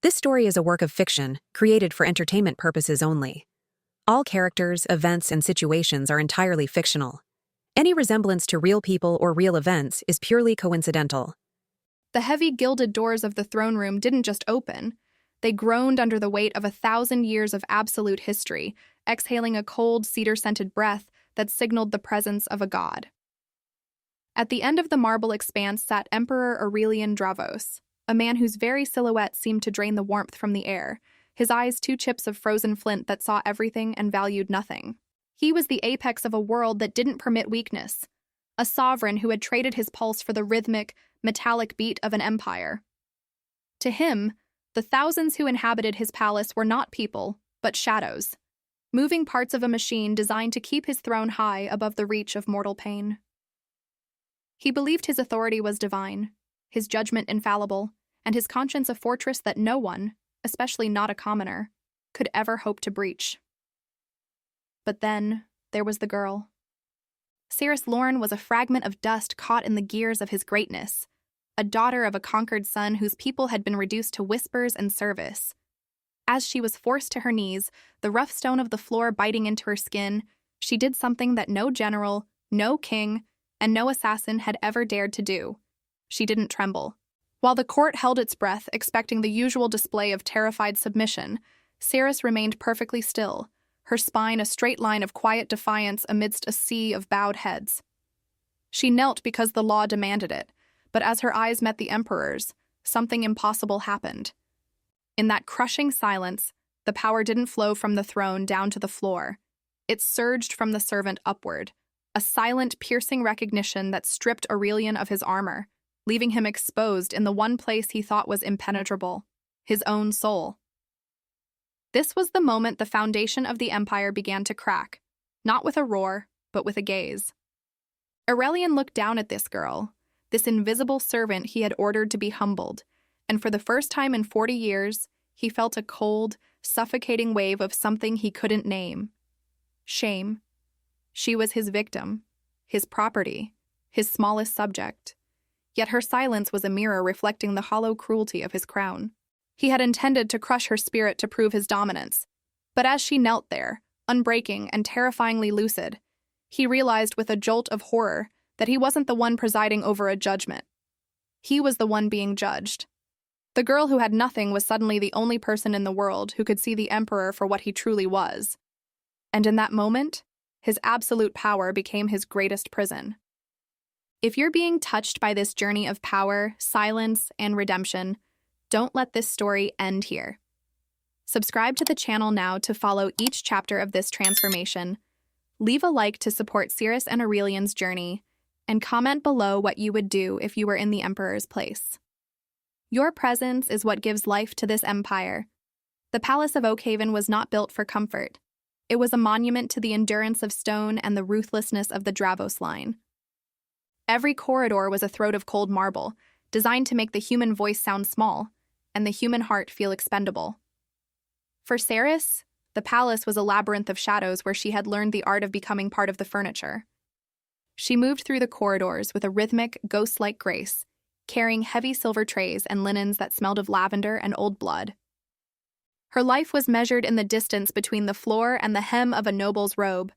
This story is a work of fiction, created for entertainment purposes only. All characters, events, and situations are entirely fictional. Any resemblance to real people or real events is purely coincidental. The heavy gilded doors of the throne room didn't just open. They groaned under the weight of 1,000 years of absolute history, exhaling a cold, cedar-scented breath that signaled the presence of a god. At the end of the marble expanse sat Emperor Aurelian Dravos, a man whose very silhouette seemed to drain the warmth from the air, his eyes two chips of frozen flint that saw everything and valued nothing. He was the apex of a world that didn't permit weakness, a sovereign who had traded his pulse for the rhythmic, metallic beat of an empire. To him, the thousands who inhabited his palace were not people, but shadows, moving parts of a machine designed to keep his throne high above the reach of mortal pain. He believed his authority was divine, his judgment infallible, and his conscience a fortress that no one, especially not a commoner, could ever hope to breach. But then, there was the girl. Seris Lorne was a fragment of dust caught in the gears of his greatness, a daughter of a conquered son whose people had been reduced to whispers and service. As she was forced to her knees, the rough stone of the floor biting into her skin, she did something that no general, no king, and no assassin had ever dared to do. She didn't tremble. While the court held its breath, expecting the usual display of terrified submission, Seris remained perfectly still, her spine a straight line of quiet defiance amidst a sea of bowed heads. She knelt because the law demanded it, but as her eyes met the emperor's, something impossible happened. In that crushing silence, the power didn't flow from the throne down to the floor. It surged from the servant upward, a silent, piercing recognition that stripped Aurelian of his armor, leaving him exposed in the one place he thought was impenetrable, his own soul. This was the moment the foundation of the empire began to crack, not with a roar, but with a gaze. Aurelian looked down at this girl, this invisible servant he had ordered to be humbled, and for the first time in 40 years, he felt a cold, suffocating wave of something he couldn't name. Shame. She was his victim, his property, his smallest subject. Yet her silence was a mirror reflecting the hollow cruelty of his crown. He had intended to crush her spirit to prove his dominance, but as she knelt there, unbreaking and terrifyingly lucid, he realized with a jolt of horror that he wasn't the one presiding over a judgment. He was the one being judged. The girl who had nothing was suddenly the only person in the world who could see the emperor for what he truly was. And in that moment, his absolute power became his greatest prison. If you're being touched by this journey of power, silence, and redemption, don't let this story end here. Subscribe to the channel now to follow each chapter of this transformation. Leave a like to support Seris and Aurelian's journey, and comment below what you would do if you were in the Emperor's place. Your presence is what gives life to this empire. The Palace of Oakhaven was not built for comfort. It was a monument to the endurance of stone and the ruthlessness of the Dravos line. Every corridor was a throat of cold marble, designed to make the human voice sound small, and the human heart feel expendable. For Seris, the palace was a labyrinth of shadows where she had learned the art of becoming part of the furniture. She moved through the corridors with a rhythmic, ghost-like grace, carrying heavy silver trays and linens that smelled of lavender and old blood. Her life was measured in the distance between the floor and the hem of a noble's robe,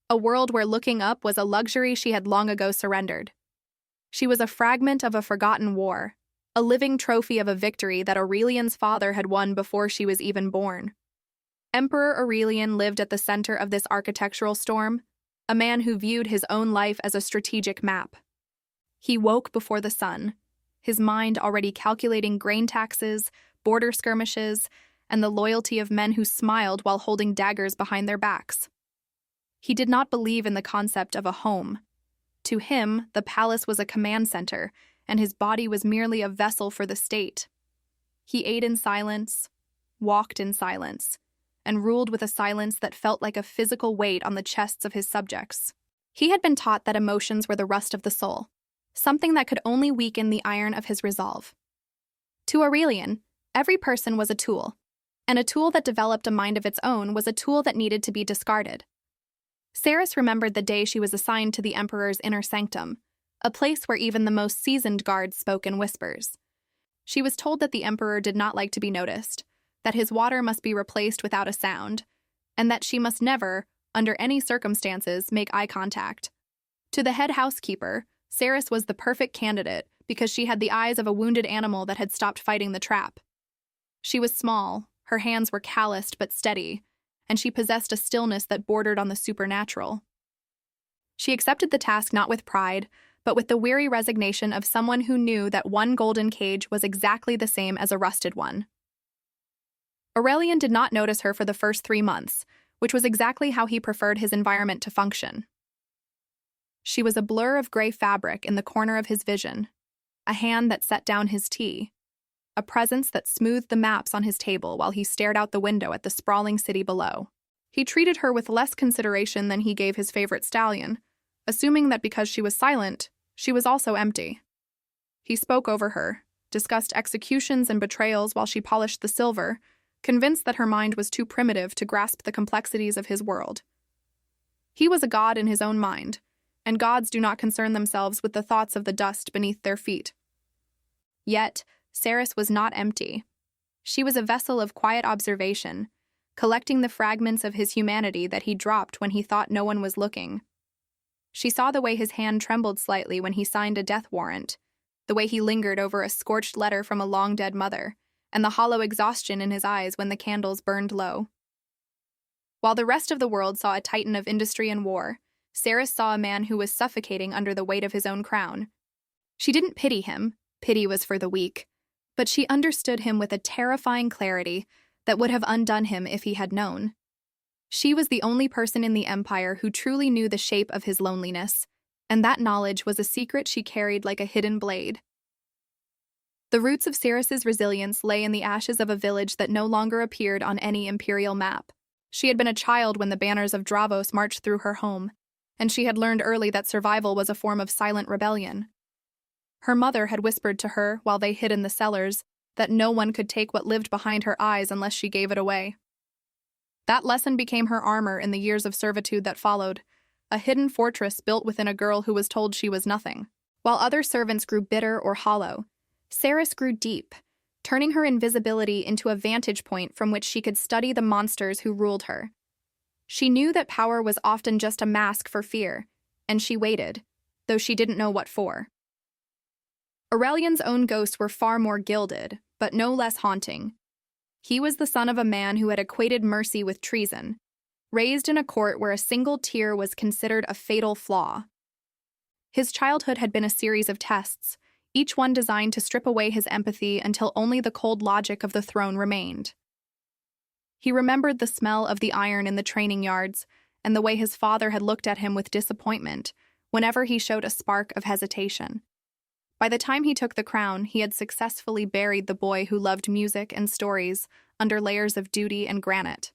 a world where looking up was a luxury she had long ago surrendered. She was a fragment of a forgotten war, a living trophy of a victory that Aurelian's father had won before she was even born. Emperor Aurelian lived at the center of this architectural storm, a man who viewed his own life as a strategic map. He woke before the sun, his mind already calculating grain taxes, border skirmishes, and the loyalty of men who smiled while holding daggers behind their backs. He did not believe in the concept of a home. To him, the palace was a command center, and his body was merely a vessel for the state. He ate in silence, walked in silence, and ruled with a silence that felt like a physical weight on the chests of his subjects. He had been taught that emotions were the rust of the soul, something that could only weaken the iron of his resolve. To Aurelian, every person was a tool, and a tool that developed a mind of its own was a tool that needed to be discarded. Seris remembered the day she was assigned to the Emperor's inner sanctum, a place where even the most seasoned guards spoke in whispers. She was told that the emperor did not like to be noticed, that his water must be replaced without a sound, and that she must never, under any circumstances, make eye contact. To the head housekeeper, Seris was the perfect candidate because she had the eyes of a wounded animal that had stopped fighting the trap. She was small, her hands were calloused but steady, and she possessed a stillness that bordered on the supernatural. She accepted the task not with pride, but with the weary resignation of someone who knew that one golden cage was exactly the same as a rusted one. Aurelian did not notice her for the first 3 months, which was exactly how he preferred his environment to function. She was a blur of gray fabric in the corner of his vision, a hand that set down his tea, a presence that smoothed the maps on his table while he stared out the window at the sprawling city below. He treated her with less consideration than he gave his favorite stallion, assuming that because she was silent, she was also empty. He spoke over her, discussed executions and betrayals while she polished the silver, convinced that her mind was too primitive to grasp the complexities of his world. He was a god in his own mind, and gods do not concern themselves with the thoughts of the dust beneath their feet. Yet, Seris was not empty. She was a vessel of quiet observation, collecting the fragments of his humanity that he dropped when he thought no one was looking. She saw the way his hand trembled slightly when he signed a death warrant, the way he lingered over a scorched letter from a long-dead mother, and the hollow exhaustion in his eyes when the candles burned low. While the rest of the world saw a titan of industry and war, Seris saw a man who was suffocating under the weight of his own crown. She didn't pity him, pity was for the weak, but she understood him with a terrifying clarity that would have undone him if he had known. She was the only person in the empire who truly knew the shape of his loneliness, and that knowledge was a secret she carried like a hidden blade. The roots of Seris's resilience lay in the ashes of a village that no longer appeared on any imperial map. She had been a child when the banners of Dravos marched through her home, and she had learned early that survival was a form of silent rebellion. Her mother had whispered to her, while they hid in the cellars, that no one could take what lived behind her eyes unless she gave it away. That lesson became her armor in the years of servitude that followed, a hidden fortress built within a girl who was told she was nothing. While other servants grew bitter or hollow, Seris grew deep, turning her invisibility into a vantage point from which she could study the monsters who ruled her. She knew that power was often just a mask for fear, and she waited, though she didn't know what for. Aurelian's own ghosts were far more gilded, but no less haunting. He was the son of a man who had equated mercy with treason, raised in a court where a single tear was considered a fatal flaw. His childhood had been a series of tests, each one designed to strip away his empathy until only the cold logic of the throne remained. He remembered the smell of the iron in the training yards and the way his father had looked at him with disappointment whenever he showed a spark of hesitation. By the time he took the crown, he had successfully buried the boy who loved music and stories under layers of duty and granite.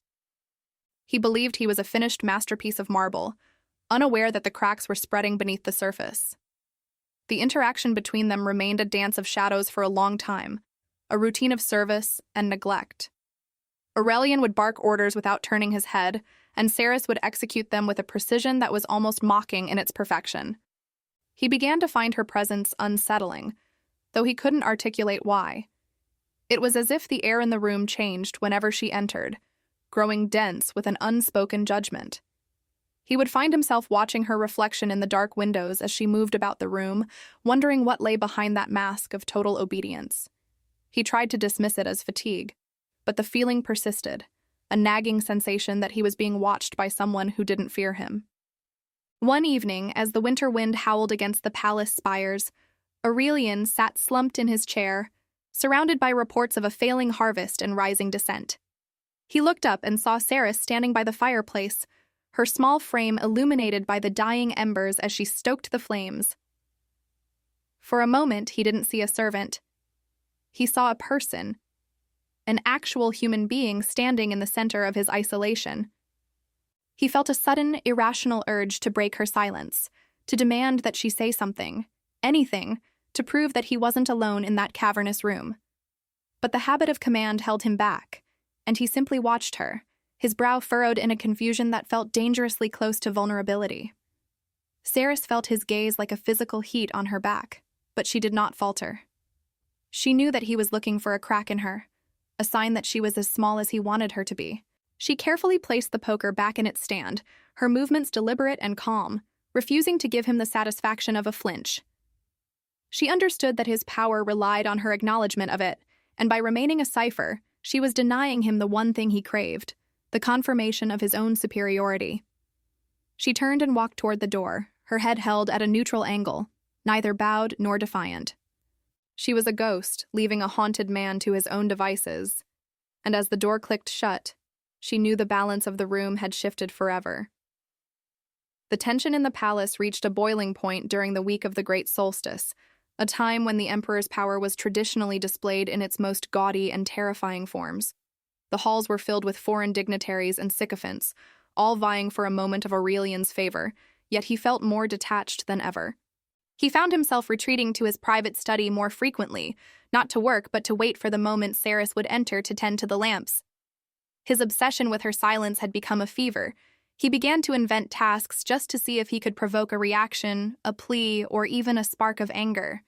He believed he was a finished masterpiece of marble, unaware that the cracks were spreading beneath the surface. The interaction between them remained a dance of shadows for a long time, a routine of service and neglect. Aurelian would bark orders without turning his head, and Seris would execute them with a precision that was almost mocking in its perfection. He began to find her presence unsettling, though he couldn't articulate why. It was as if the air in the room changed whenever she entered, growing dense with an unspoken judgment. He would find himself watching her reflection in the dark windows as she moved about the room, wondering what lay behind that mask of total obedience. He tried to dismiss it as fatigue, but the feeling persisted, a nagging sensation that he was being watched by someone who didn't fear him. One evening, as the winter wind howled against the palace spires, Aurelian sat slumped in his chair, surrounded by reports of a failing harvest and rising dissent. He looked up and saw Seris standing by the fireplace, her small frame illuminated by the dying embers as she stoked the flames. For a moment, he didn't see a servant. He saw a person, an actual human being standing in the center of his isolation. He felt a sudden, irrational urge to break her silence, to demand that she say something, anything, to prove that he wasn't alone in that cavernous room. But the habit of command held him back, and he simply watched her, his brow furrowed in a confusion that felt dangerously close to vulnerability. Seris felt his gaze like a physical heat on her back, but she did not falter. She knew that he was looking for a crack in her, a sign that she was as small as he wanted her to be. She carefully placed the poker back in its stand, her movements deliberate and calm, refusing to give him the satisfaction of a flinch. She understood that his power relied on her acknowledgement of it, and by remaining a cipher, she was denying him the one thing he craved, the confirmation of his own superiority. She turned and walked toward the door, her head held at a neutral angle, neither bowed nor defiant. She was a ghost, leaving a haunted man to his own devices, and as the door clicked shut, she knew the balance of the room had shifted forever. The tension in the palace reached a boiling point during the week of the Great Solstice, a time when the emperor's power was traditionally displayed in its most gaudy and terrifying forms. The halls were filled with foreign dignitaries and sycophants, all vying for a moment of Aurelian's favor, yet he felt more detached than ever. He found himself retreating to his private study more frequently, not to work but to wait for the moment Seris would enter to tend to the lamps. His obsession with her silence had become a fever. He began to invent tasks just to see if he could provoke a reaction, a plea, or even a spark of anger.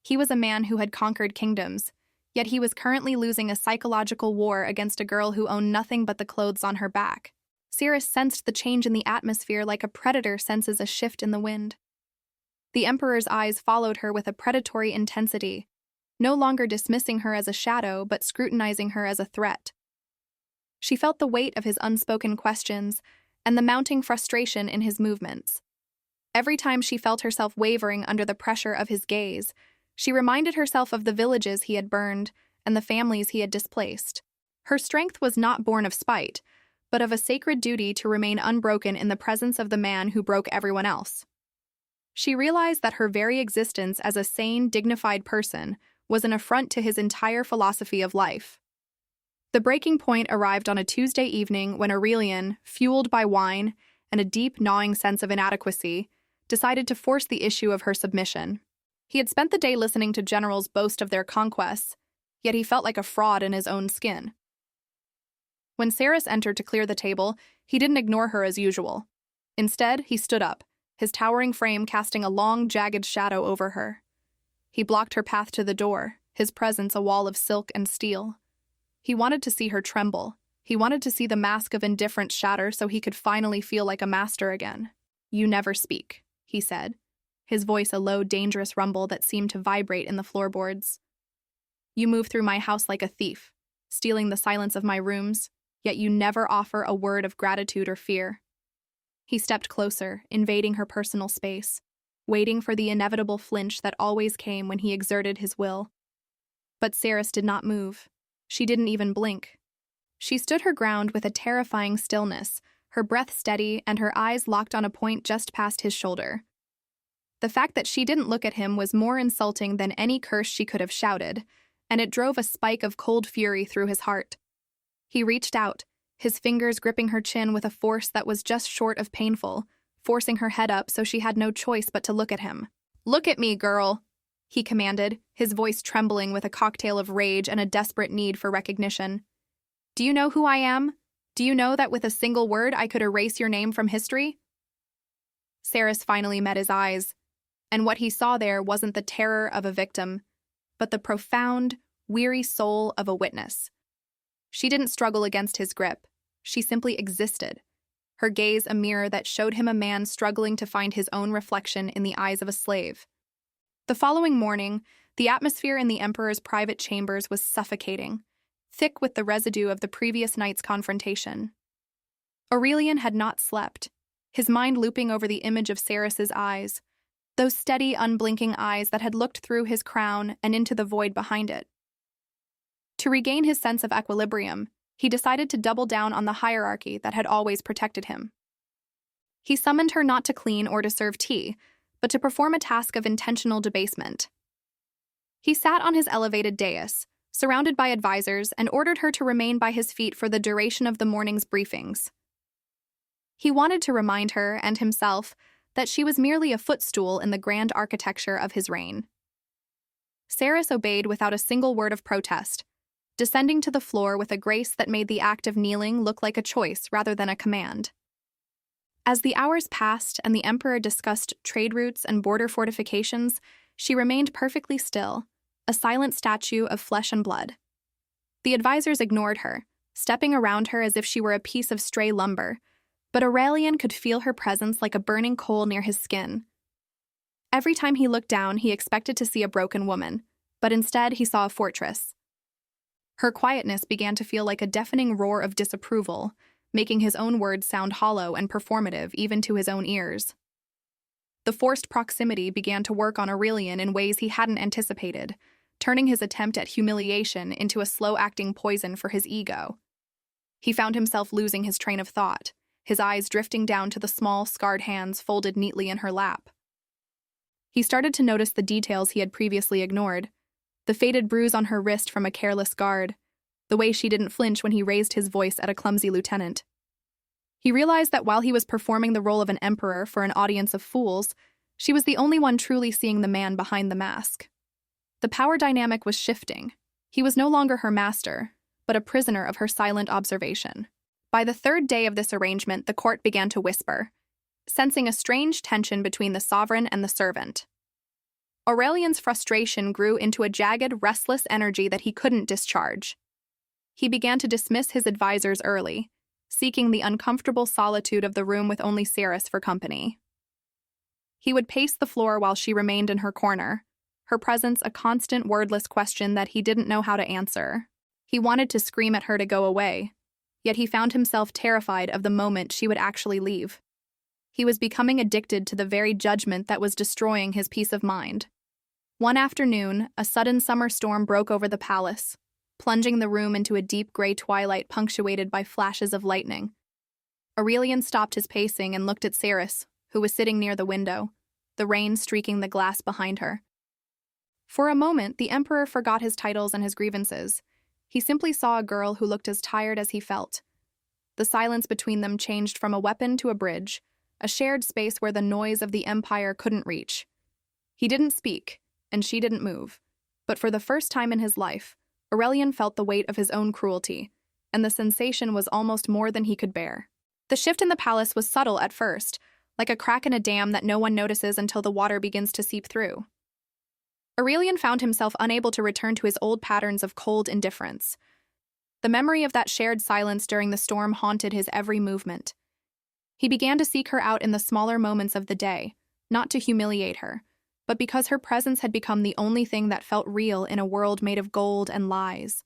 He was a man who had conquered kingdoms, yet he was currently losing a psychological war against a girl who owned nothing but the clothes on her back. Seris sensed the change in the atmosphere like a predator senses a shift in the wind. The Emperor's eyes followed her with a predatory intensity, no longer dismissing her as a shadow but scrutinizing her as a threat. She felt the weight of his unspoken questions and the mounting frustration in his movements. Every time she felt herself wavering under the pressure of his gaze, she reminded herself of the villages he had burned and the families he had displaced. Her strength was not born of spite, but of a sacred duty to remain unbroken in the presence of the man who broke everyone else. She realized that her very existence as a sane, dignified person was an affront to his entire philosophy of life. The breaking point arrived on a Tuesday evening when Aurelian, fueled by wine and a deep, gnawing sense of inadequacy, decided to force the issue of her submission. He had spent the day listening to generals boast of their conquests, yet he felt like a fraud in his own skin. When Seris entered to clear the table, he didn't ignore her as usual. Instead, he stood up, his towering frame casting a long, jagged shadow over her. He blocked her path to the door, his presence a wall of silk and steel. He wanted to see her tremble. He wanted to see the mask of indifference shatter so he could finally feel like a master again. "You never speak," he said, his voice a low, dangerous rumble that seemed to vibrate in the floorboards. "You move through my house like a thief, stealing the silence of my rooms, yet you never offer a word of gratitude or fear." He stepped closer, invading her personal space, waiting for the inevitable flinch that always came when he exerted his will. But Seris did not move. She didn't even blink. She stood her ground with a terrifying stillness, her breath steady and her eyes locked on a point just past his shoulder. The fact that she didn't look at him was more insulting than any curse she could have shouted, and it drove a spike of cold fury through his heart. He reached out, his fingers gripping her chin with a force that was just short of painful, forcing her head up so she had no choice but to look at him. "Look at me, girl," he commanded, his voice trembling with a cocktail of rage and a desperate need for recognition. "Do you know who I am? Do you know that with a single word I could erase your name from history?" Seris finally met his eyes, and what he saw there wasn't the terror of a victim, but the profound, weary soul of a witness. She didn't struggle against his grip. She simply existed, her gaze a mirror that showed him a man struggling to find his own reflection in the eyes of a slave. The following morning, the atmosphere in the Emperor's private chambers was suffocating, thick with the residue of the previous night's confrontation. Aurelian had not slept, his mind looping over the image of Seris's eyes, those steady, unblinking eyes that had looked through his crown and into the void behind it. To regain his sense of equilibrium, he decided to double down on the hierarchy that had always protected him. He summoned her not to clean or to serve tea, but to perform a task of intentional debasement. He sat on his elevated dais, surrounded by advisors, and ordered her to remain by his feet for the duration of the morning's briefings. He wanted to remind her and himself that she was merely a footstool in the grand architecture of his reign. Seris obeyed without a single word of protest, descending to the floor with a grace that made the act of kneeling look like a choice rather than a command. As the hours passed and the Emperor discussed trade routes and border fortifications, she remained perfectly still, a silent statue of flesh and blood. The advisors ignored her, stepping around her as if she were a piece of stray lumber, but Aurelian could feel her presence like a burning coal near his skin. Every time he looked down, he expected to see a broken woman, but instead he saw a fortress. Her quietness began to feel like a deafening roar of disapproval, making his own words sound hollow and performative even to his own ears. The forced proximity began to work on Aurelian in ways he hadn't anticipated, turning his attempt at humiliation into a slow-acting poison for his ego. He found himself losing his train of thought, his eyes drifting down to the small, scarred hands folded neatly in her lap. He started to notice the details he had previously ignored, the faded bruise on her wrist from a careless guard, the way she didn't flinch when he raised his voice at a clumsy lieutenant. He realized that while he was performing the role of an emperor for an audience of fools, she was the only one truly seeing the man behind the mask. The power dynamic was shifting. He was no longer her master, but a prisoner of her silent observation. By the third day of this arrangement, the court began to whisper, sensing a strange tension between the sovereign and the servant. Aurelian's frustration grew into a jagged, restless energy that he couldn't discharge. He began to dismiss his advisors early, seeking the uncomfortable solitude of the room with only Seris for company. He would pace the floor while she remained in her corner, her presence a constant wordless question that he didn't know how to answer. He wanted to scream at her to go away, yet he found himself terrified of the moment she would actually leave. He was becoming addicted to the very judgment that was destroying his peace of mind. One afternoon, a sudden summer storm broke over the palace, plunging the room into a deep gray twilight punctuated by flashes of lightning. Aurelian stopped his pacing and looked at Seris, who was sitting near the window, the rain streaking the glass behind her. For a moment, the emperor forgot his titles and his grievances. He simply saw a girl who looked as tired as he felt. The silence between them changed from a weapon to a bridge, a shared space where the noise of the empire couldn't reach. He didn't speak, and she didn't move, but for the first time in his life, Aurelian felt the weight of his own cruelty, and the sensation was almost more than he could bear. The shift in the palace was subtle at first, like a crack in a dam that no one notices until the water begins to seep through. Aurelian found himself unable to return to his old patterns of cold indifference. The memory of that shared silence during the storm haunted his every movement. He began to seek her out in the smaller moments of the day, not to humiliate her, but because her presence had become the only thing that felt real in a world made of gold and lies.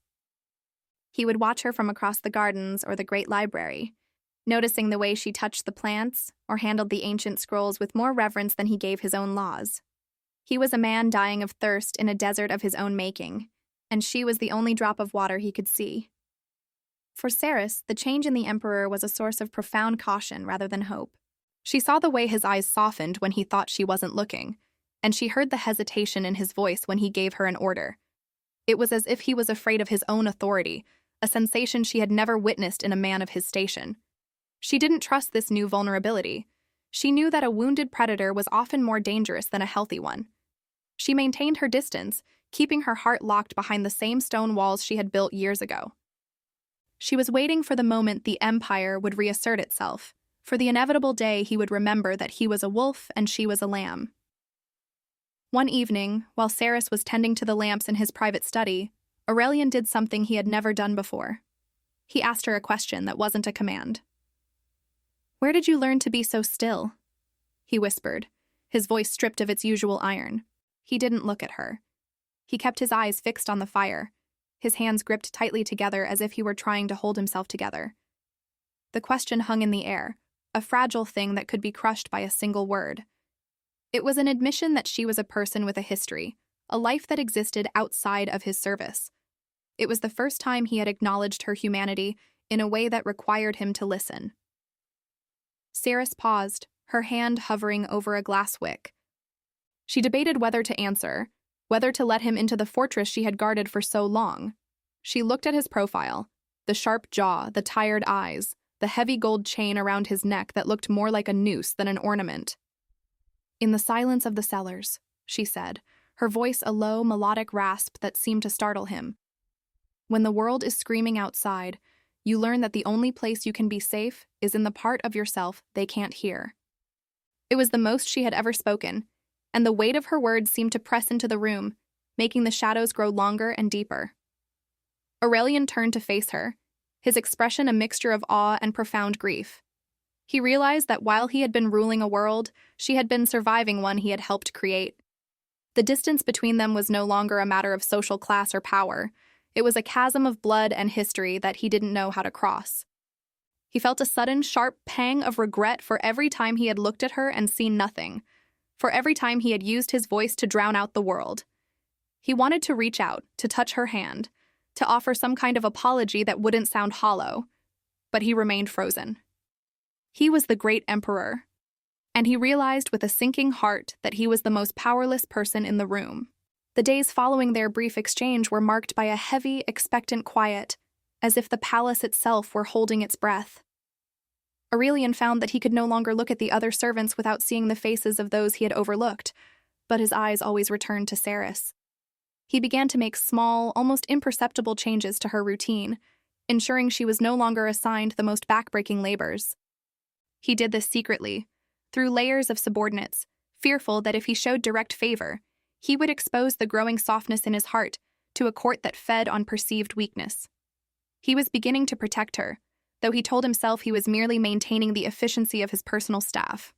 He would watch her from across the gardens or the great library, noticing the way she touched the plants or handled the ancient scrolls with more reverence than he gave his own laws. He was a man dying of thirst in a desert of his own making, and she was the only drop of water he could see. For Seris, the change in the emperor was a source of profound caution rather than hope. She saw the way his eyes softened when he thought she wasn't looking, and she heard the hesitation in his voice when he gave her an order. It was as if he was afraid of his own authority, a sensation she had never witnessed in a man of his station. She didn't trust this new vulnerability. She knew that a wounded predator was often more dangerous than a healthy one. She maintained her distance, keeping her heart locked behind the same stone walls she had built years ago. She was waiting for the moment the empire would reassert itself, for the inevitable day he would remember that he was a wolf and she was a lamb. One evening, while Seris was tending to the lamps in his private study, Aurelian did something he had never done before. He asked her a question that wasn't a command. "Where did you learn to be so still?" he whispered, his voice stripped of its usual iron. He didn't look at her. He kept his eyes fixed on the fire, his hands gripped tightly together as if he were trying to hold himself together. The question hung in the air, a fragile thing that could be crushed by a single word. It was an admission that she was a person with a history, a life that existed outside of his service. It was the first time he had acknowledged her humanity in a way that required him to listen. Seris paused, her hand hovering over a glass wick. She debated whether to answer, whether to let him into the fortress she had guarded for so long. She looked at his profile, the sharp jaw, the tired eyes, the heavy gold chain around his neck that looked more like a noose than an ornament. "In the silence of the cellars," she said, her voice a low, melodic rasp that seemed to startle him. "When the world is screaming outside, you learn that the only place you can be safe is in the part of yourself they can't hear." It was the most she had ever spoken, and the weight of her words seemed to press into the room, making the shadows grow longer and deeper. Aurelian turned to face her, his expression a mixture of awe and profound grief. He realized that while he had been ruling a world, she had been surviving one he had helped create. The distance between them was no longer a matter of social class or power. It was a chasm of blood and history that he didn't know how to cross. He felt a sudden, sharp pang of regret for every time he had looked at her and seen nothing, for every time he had used his voice to drown out the world. He wanted to reach out, to touch her hand, to offer some kind of apology that wouldn't sound hollow, but he remained frozen. He was the great emperor, and he realized with a sinking heart that he was the most powerless person in the room. The days following their brief exchange were marked by a heavy, expectant quiet, as if the palace itself were holding its breath. Aurelian found that he could no longer look at the other servants without seeing the faces of those he had overlooked, but his eyes always returned to Seris. He began to make small, almost imperceptible changes to her routine, ensuring she was no longer assigned the most backbreaking labors. He did this secretly, through layers of subordinates, fearful that if he showed direct favor, he would expose the growing softness in his heart to a court that fed on perceived weakness. He was beginning to protect her, though he told himself he was merely maintaining the efficiency of his personal staff.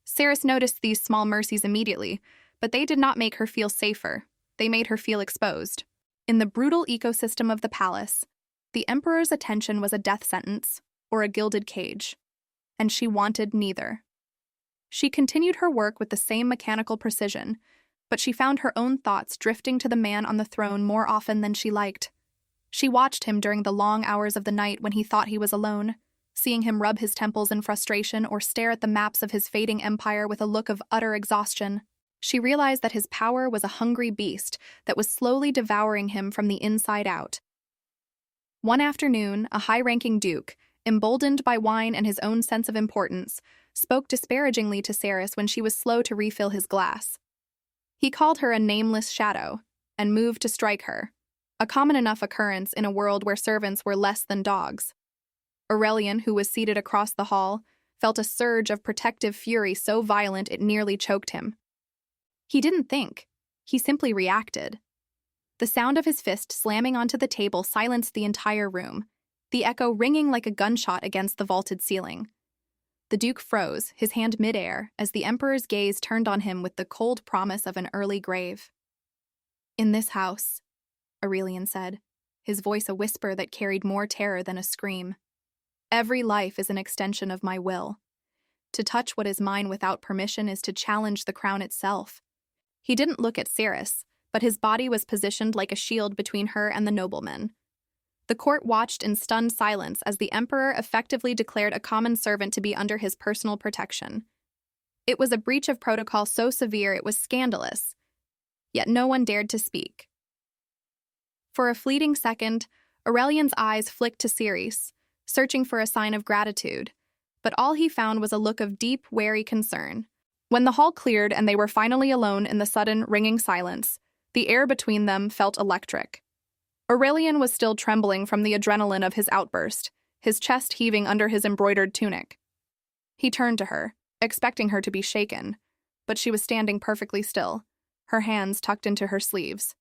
Seris noticed these small mercies immediately, but they did not make her feel safer. They made her feel exposed. In the brutal ecosystem of the palace, the emperor's attention was a death sentence or a gilded cage, and she wanted neither. She continued her work with the same mechanical precision, but she found her own thoughts drifting to the man on the throne more often than she liked. She watched him during the long hours of the night when he thought he was alone, seeing him rub his temples in frustration or stare at the maps of his fading empire with a look of utter exhaustion. She realized that his power was a hungry beast that was slowly devouring him from the inside out. One afternoon, a high-ranking duke, emboldened by wine and his own sense of importance, spoke disparagingly to Seris when she was slow to refill his glass. He called her a nameless shadow and moved to strike her, a common enough occurrence in a world where servants were less than dogs. Aurelian, who was seated across the hall, felt a surge of protective fury so violent it nearly choked him. He didn't think. He simply reacted. The sound of his fist slamming onto the table silenced the entire room, the echo ringing like a gunshot against the vaulted ceiling. The Duke froze, his hand midair, as the Emperor's gaze turned on him with the cold promise of an early grave. "In this house," Aurelian said, his voice a whisper that carried more terror than a scream, "every life is an extension of my will. To touch what is mine without permission is to challenge the crown itself." He didn't look at Seris, but his body was positioned like a shield between her and the nobleman. The court watched in stunned silence as the Emperor effectively declared a common servant to be under his personal protection. It was a breach of protocol so severe it was scandalous, yet no one dared to speak. For a fleeting second, Aurelian's eyes flicked to Seris, searching for a sign of gratitude, but all he found was a look of deep, wary concern. When the hall cleared and they were finally alone in the sudden, ringing silence, the air between them felt electric. Aurelian was still trembling from the adrenaline of his outburst, his chest heaving under his embroidered tunic. He turned to her, expecting her to be shaken, but she was standing perfectly still, her hands tucked into her sleeves.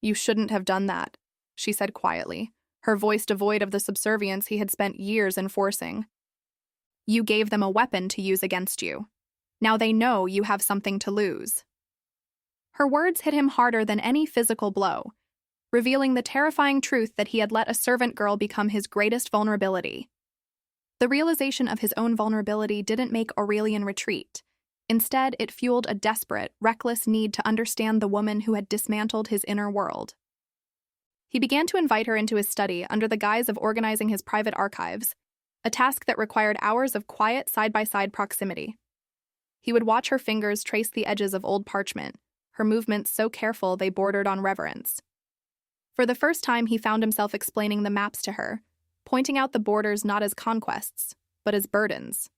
"You shouldn't have done that," she said quietly, her voice devoid of the subservience he had spent years enforcing. "You gave them a weapon to use against you. Now they know you have something to lose." Her words hit him harder than any physical blow, revealing the terrifying truth that he had let a servant girl become his greatest vulnerability. The realization of his own vulnerability didn't make Aurelian retreat. Instead, it fueled a desperate, reckless need to understand the woman who had dismantled his inner world. He began to invite her into his study under the guise of organizing his private archives, a task that required hours of quiet side-by-side proximity. He would watch her fingers trace the edges of old parchment, her movements so careful they bordered on reverence. For the first time, he found himself explaining the maps to her, pointing out the borders not as conquests, but as burdens.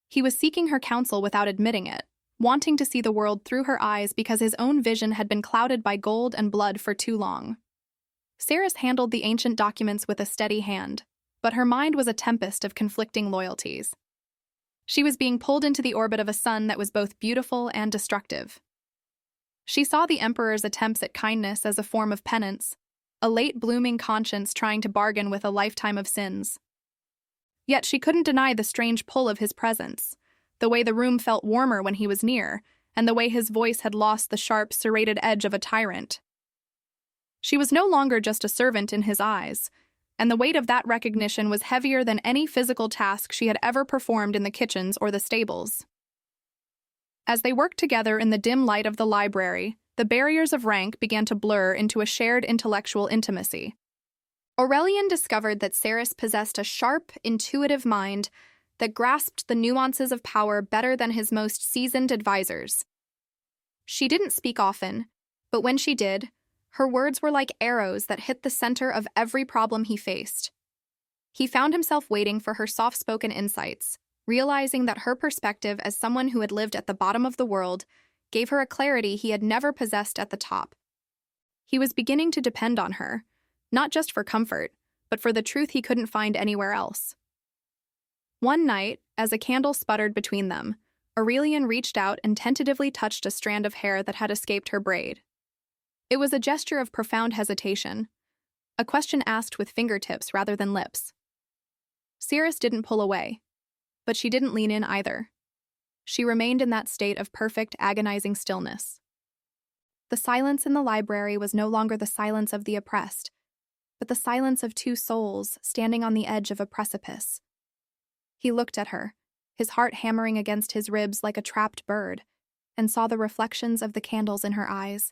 He was seeking her counsel without admitting it, wanting to see the world through her eyes because his own vision had been clouded by gold and blood for too long. Seris handled the ancient documents with a steady hand, but her mind was a tempest of conflicting loyalties. She was being pulled into the orbit of a sun that was both beautiful and destructive. She saw the emperor's attempts at kindness as a form of penance, a late-blooming conscience trying to bargain with a lifetime of sins. Yet she couldn't deny the strange pull of his presence, the way the room felt warmer when he was near, and the way his voice had lost the sharp, serrated edge of a tyrant. She was no longer just a servant in his eyes, and the weight of that recognition was heavier than any physical task she had ever performed in the kitchens or the stables. As they worked together in the dim light of the library, the barriers of rank began to blur into a shared intellectual intimacy. Aurelian discovered that Seris possessed a sharp, intuitive mind that grasped the nuances of power better than his most seasoned advisors. She didn't speak often, but when she did, her words were like arrows that hit the center of every problem he faced. He found himself waiting for her soft-spoken insights, realizing that her perspective as someone who had lived at the bottom of the world gave her a clarity he had never possessed at the top. He was beginning to depend on her, not just for comfort, but for the truth he couldn't find anywhere else. One night, as a candle sputtered between them, Aurelian reached out and tentatively touched a strand of hair that had escaped her braid. It was a gesture of profound hesitation, a question asked with fingertips rather than lips. Seris didn't pull away, but she didn't lean in either. She remained in that state of perfect, agonizing stillness. The silence in the library was no longer the silence of the oppressed, but the silence of two souls standing on the edge of a precipice. He looked at her, his heart hammering against his ribs like a trapped bird, and saw the reflections of the candles in her eyes.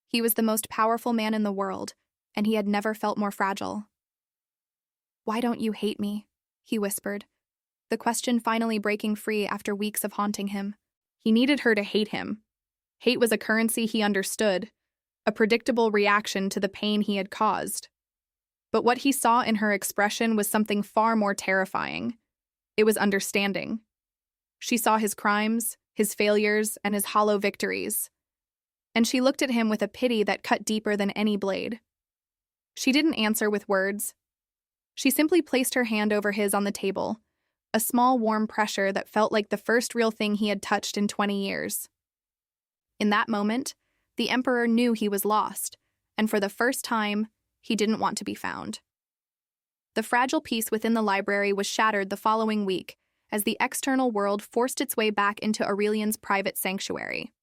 He was the most powerful man in the world, and he had never felt more fragile. "Why don't you hate me?" he whispered, the question finally breaking free after weeks of haunting him. He needed her to hate him. Hate was a currency he understood, a predictable reaction to the pain he had caused. But what he saw in her expression was something far more terrifying. It was understanding. She saw his crimes, his failures, and his hollow victories. And she looked at him with a pity that cut deeper than any blade. She didn't answer with words. She simply placed her hand over his on the table, a small warm pressure that felt like the first real thing he had touched in 20 years. In that moment, the Emperor knew he was lost, and for the first time, he didn't want to be found. The fragile peace within the library was shattered the following week as the external world forced its way back into Aurelian's private sanctuary.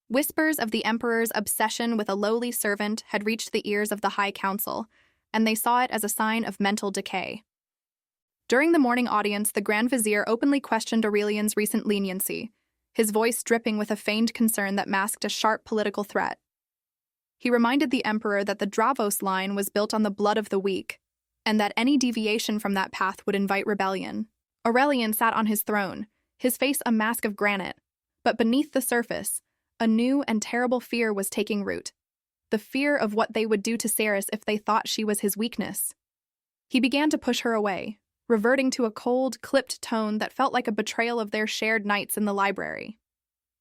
Whispers of the Emperor's obsession with a lowly servant had reached the ears of the High Council, and they saw it as a sign of mental decay. During the morning audience, the Grand Vizier openly questioned Aurelian's recent leniency, his voice dripping with a feigned concern that masked a sharp political threat. He reminded the Emperor that the Dravos line was built on the blood of the weak, and that any deviation from that path would invite rebellion. Aurelian sat on his throne, his face a mask of granite, but beneath the surface, a new and terrible fear was taking root, the fear of what they would do to Seris if they thought she was his weakness. He began to push her away, reverting to a cold, clipped tone that felt like a betrayal of their shared nights in the library.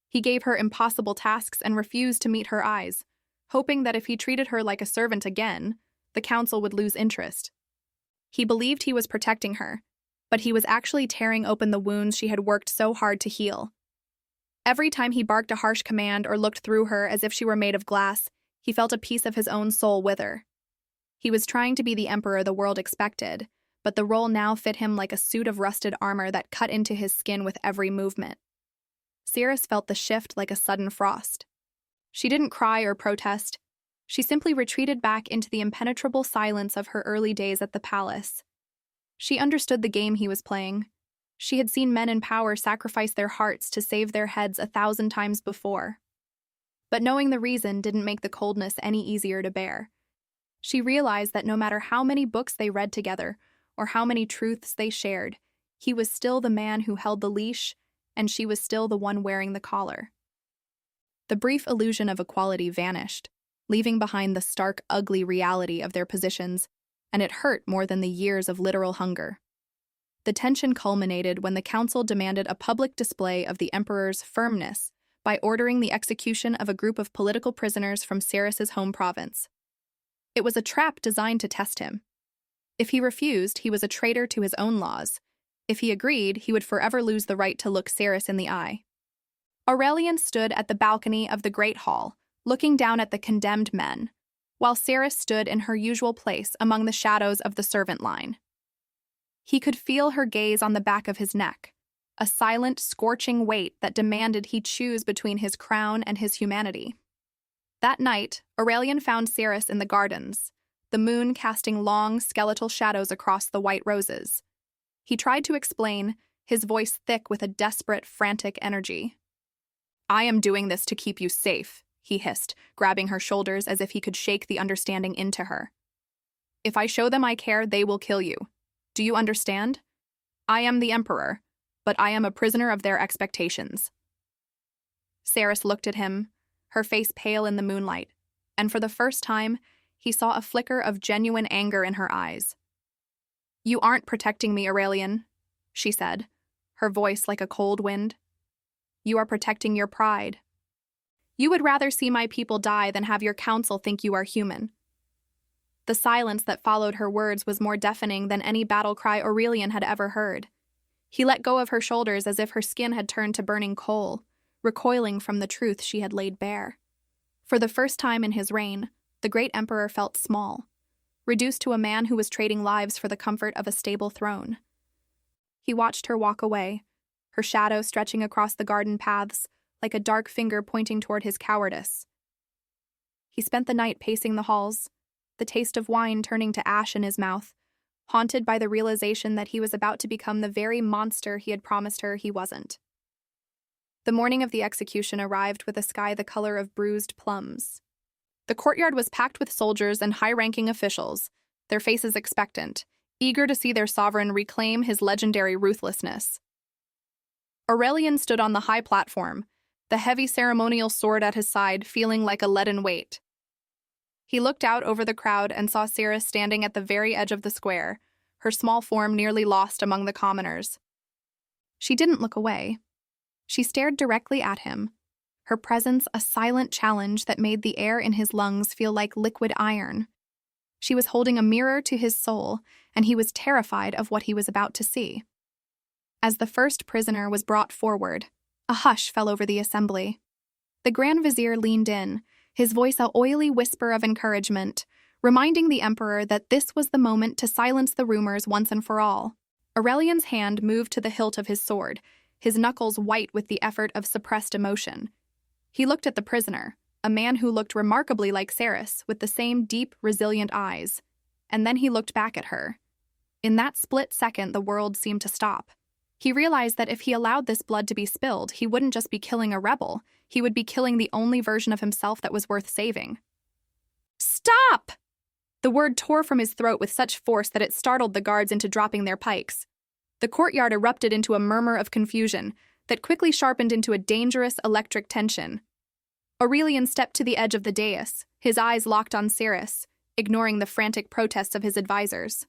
He gave her impossible tasks and refused to meet her eyes, hoping that if he treated her like a servant again, the council would lose interest. He believed he was protecting her, but he was actually tearing open the wounds she had worked so hard to heal. Every time he barked a harsh command or looked through her as if she were made of glass, he felt a piece of his own soul wither. He was trying to be the emperor the world expected, but the role now fit him like a suit of rusted armor that cut into his skin with every movement. Seris felt the shift like a sudden frost. She didn't cry or protest. She simply retreated back into the impenetrable silence of her early days at the palace. She understood the game he was playing. She had seen men in power sacrifice their hearts to save their heads 1,000 times before. But knowing the reason didn't make the coldness any easier to bear. She realized that no matter how many books they read together, or how many truths they shared, he was still the man who held the leash, and she was still the one wearing the collar. The brief illusion of equality vanished, leaving behind the stark, ugly reality of their positions, and it hurt more than the years of literal hunger. The tension culminated when the council demanded a public display of the emperor's firmness by ordering the execution of a group of political prisoners from Seris's home province. It was a trap designed to test him. If he refused, he was a traitor to his own laws. If he agreed, he would forever lose the right to look Seris in the eye. Aurelian stood at the balcony of the Great Hall, looking down at the condemned men, while Seris stood in her usual place among the shadows of the servant line. He could feel her gaze on the back of his neck, a silent, scorching weight that demanded he choose between his crown and his humanity. That night, Aurelian found Seris in the gardens, the moon casting long, skeletal shadows across the white roses. He tried to explain, his voice thick with a desperate, frantic energy. "I am doing this to keep you safe," he hissed, grabbing her shoulders as if he could shake the understanding into her. "If I show them I care, they will kill you. Do you understand? I am the Emperor, but I am a prisoner of their expectations." Seris looked at him, her face pale in the moonlight, and for the first time, he saw a flicker of genuine anger in her eyes. "You aren't protecting me, Aurelian," she said, her voice like a cold wind. "You are protecting your pride. You would rather see my people die than have your council think you are human." The silence that followed her words was more deafening than any battle cry Aurelian had ever heard. He let go of her shoulders as if her skin had turned to burning coal, recoiling from the truth she had laid bare. For the first time in his reign, the great emperor felt small, reduced to a man who was trading lives for the comfort of a stable throne. He watched her walk away, her shadow stretching across the garden paths, like a dark finger pointing toward his cowardice. He spent the night pacing the halls, the taste of wine turning to ash in his mouth, haunted by the realization that he was about to become the very monster he had promised her he wasn't. The morning of the execution arrived with a sky the color of bruised plums. The courtyard was packed with soldiers and high-ranking officials, their faces expectant, eager to see their sovereign reclaim his legendary ruthlessness. Aurelian stood on the high platform, the heavy ceremonial sword at his side feeling like a leaden weight. He looked out over the crowd and saw Seris standing at the very edge of the square, her small form nearly lost among the commoners. She didn't look away. She stared directly at him, her presence a silent challenge that made the air in his lungs feel like liquid iron. She was holding a mirror to his soul, and he was terrified of what he was about to see. As the first prisoner was brought forward, a hush fell over the assembly. The Grand Vizier leaned in, his voice a oily whisper of encouragement, reminding the Emperor that this was the moment to silence the rumors once and for all. Aurelian's hand moved to the hilt of his sword, his knuckles white with the effort of suppressed emotion. He looked at the prisoner, a man who looked remarkably like Seris, with the same deep, resilient eyes. And then he looked back at her. In that split second, the world seemed to stop. He realized that if he allowed this blood to be spilled, he wouldn't just be killing a rebel, he would be killing the only version of himself that was worth saving. "Stop!" The word tore from his throat with such force that it startled the guards into dropping their pikes. The courtyard erupted into a murmur of confusion that quickly sharpened into a dangerous electric tension. Aurelian stepped to the edge of the dais, his eyes locked on Seris, ignoring the frantic protests of his advisors.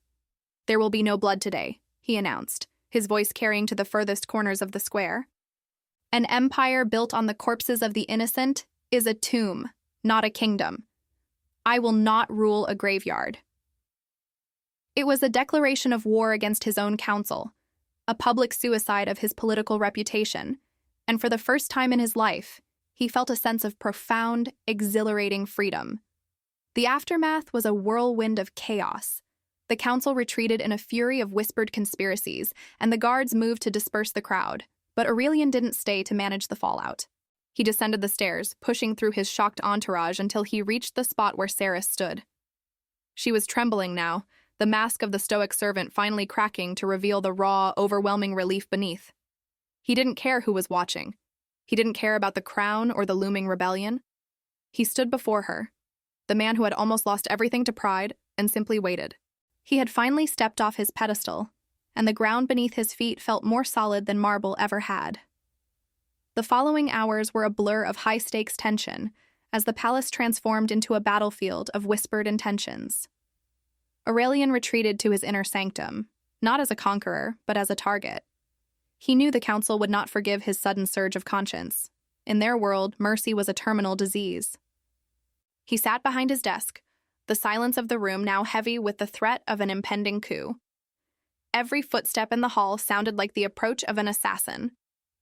"There will be no blood today," he announced, his voice carrying to the furthest corners of the square. "An empire built on the corpses of the innocent is a tomb, not a kingdom. I will not rule a graveyard." It was a declaration of war against his own council, a public suicide of his political reputation, and for the first time in his life, he felt a sense of profound, exhilarating freedom. The aftermath was a whirlwind of chaos. The council retreated in a fury of whispered conspiracies, and the guards moved to disperse the crowd, but Aurelian didn't stay to manage the fallout. He descended the stairs, pushing through his shocked entourage until he reached the spot where Seris stood. She was trembling now, the mask of the stoic servant finally cracking to reveal the raw, overwhelming relief beneath. He didn't care who was watching. He didn't care about the crown or the looming rebellion. He stood before her, the man who had almost lost everything to pride, and simply waited. He had finally stepped off his pedestal, and the ground beneath his feet felt more solid than marble ever had. The following hours were a blur of high-stakes tension, as the palace transformed into a battlefield of whispered intentions. Aurelian retreated to his inner sanctum, not as a conqueror, but as a target. He knew the council would not forgive his sudden surge of conscience. In their world, mercy was a terminal disease. He sat behind his desk, the silence of the room now heavy with the threat of an impending coup. Every footstep in the hall sounded like the approach of an assassin.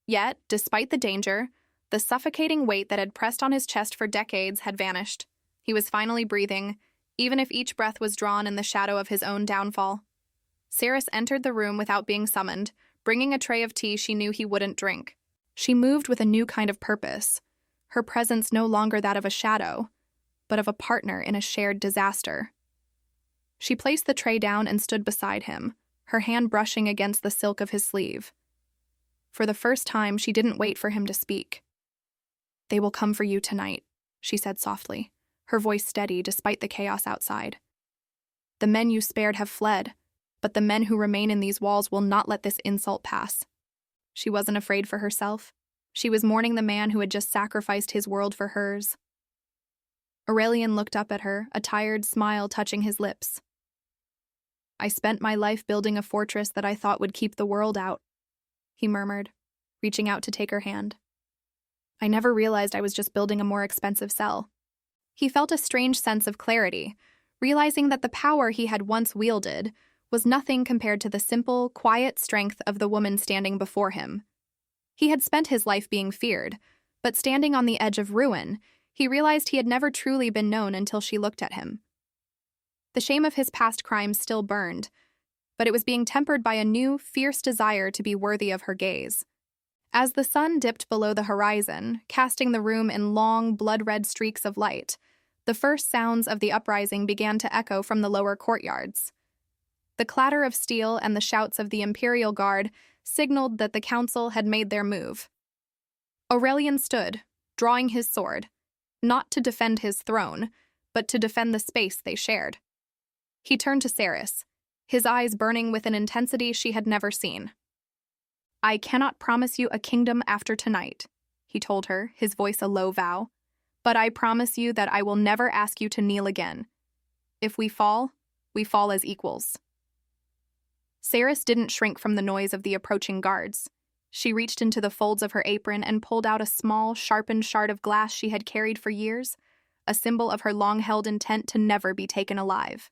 Yet, despite the danger, The suffocating weight that had pressed on his chest for decades had vanished. He was finally breathing, even if each breath was drawn in the shadow of his own downfall. Seris entered the room without being summoned, bringing a tray of tea she knew he wouldn't drink. She moved with a new kind of purpose, her presence no longer that of a shadow, but of a partner in a shared disaster. She placed the tray down and stood beside him, her hand brushing against the silk of his sleeve. For the first time, she didn't wait for him to speak. "They will come for you tonight," she said softly, her voice steady despite the chaos outside. "The men you spared have fled, but the men who remain in these walls will not let this insult pass." She wasn't afraid for herself. She was mourning the man who had just sacrificed his world for hers. Aurelian looked up at her, a tired smile touching his lips. "I spent my life building a fortress that I thought would keep the world out," he murmured, reaching out to take her hand. "I never realized I was just building a more expensive cell." He felt a strange sense of clarity, realizing that the power he had once wielded was nothing compared to the simple, quiet strength of the woman standing before him. He had spent his life being feared, but standing on the edge of ruin, he realized he had never truly been known until she looked at him. The shame of his past crimes still burned, but it was being tempered by a new, fierce desire to be worthy of her gaze. As the sun dipped below the horizon, casting the room in long, blood-red streaks of light, the first sounds of the uprising began to echo from the lower courtyards. The clatter of steel and the shouts of the Imperial Guard signaled that the council had made their move. Aurelian stood, drawing his sword, not to defend his throne, but to defend the space they shared. He turned to Seris, his eyes burning with an intensity she had never seen. "I cannot promise you a kingdom after tonight," he told her, his voice a low vow, "but I promise you that I will never ask you to kneel again. If we fall as equals." Seris didn't shrink from the noise of the approaching guards. She reached into the folds of her apron and pulled out a small, sharpened shard of glass she had carried for years, a symbol of her long-held intent to never be taken alive.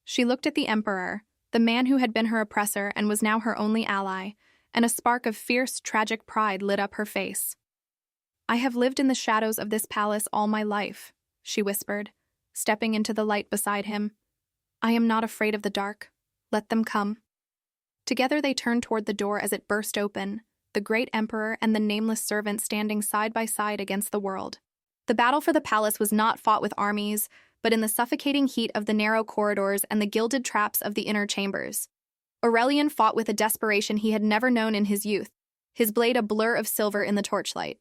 She looked at the Emperor, the man who had been her oppressor and was now her only ally, and a spark of fierce, tragic pride lit up her face. "I have lived in the shadows of this palace all my life," she whispered, stepping into the light beside him. "I am not afraid of the dark. Let them come." Together they turned toward the door as it burst open, the great emperor and the nameless servant standing side by side against the world. The battle for the palace was not fought with armies, but in the suffocating heat of the narrow corridors and the gilded traps of the inner chambers. Aurelian fought with a desperation he had never known in his youth, his blade a blur of silver in the torchlight.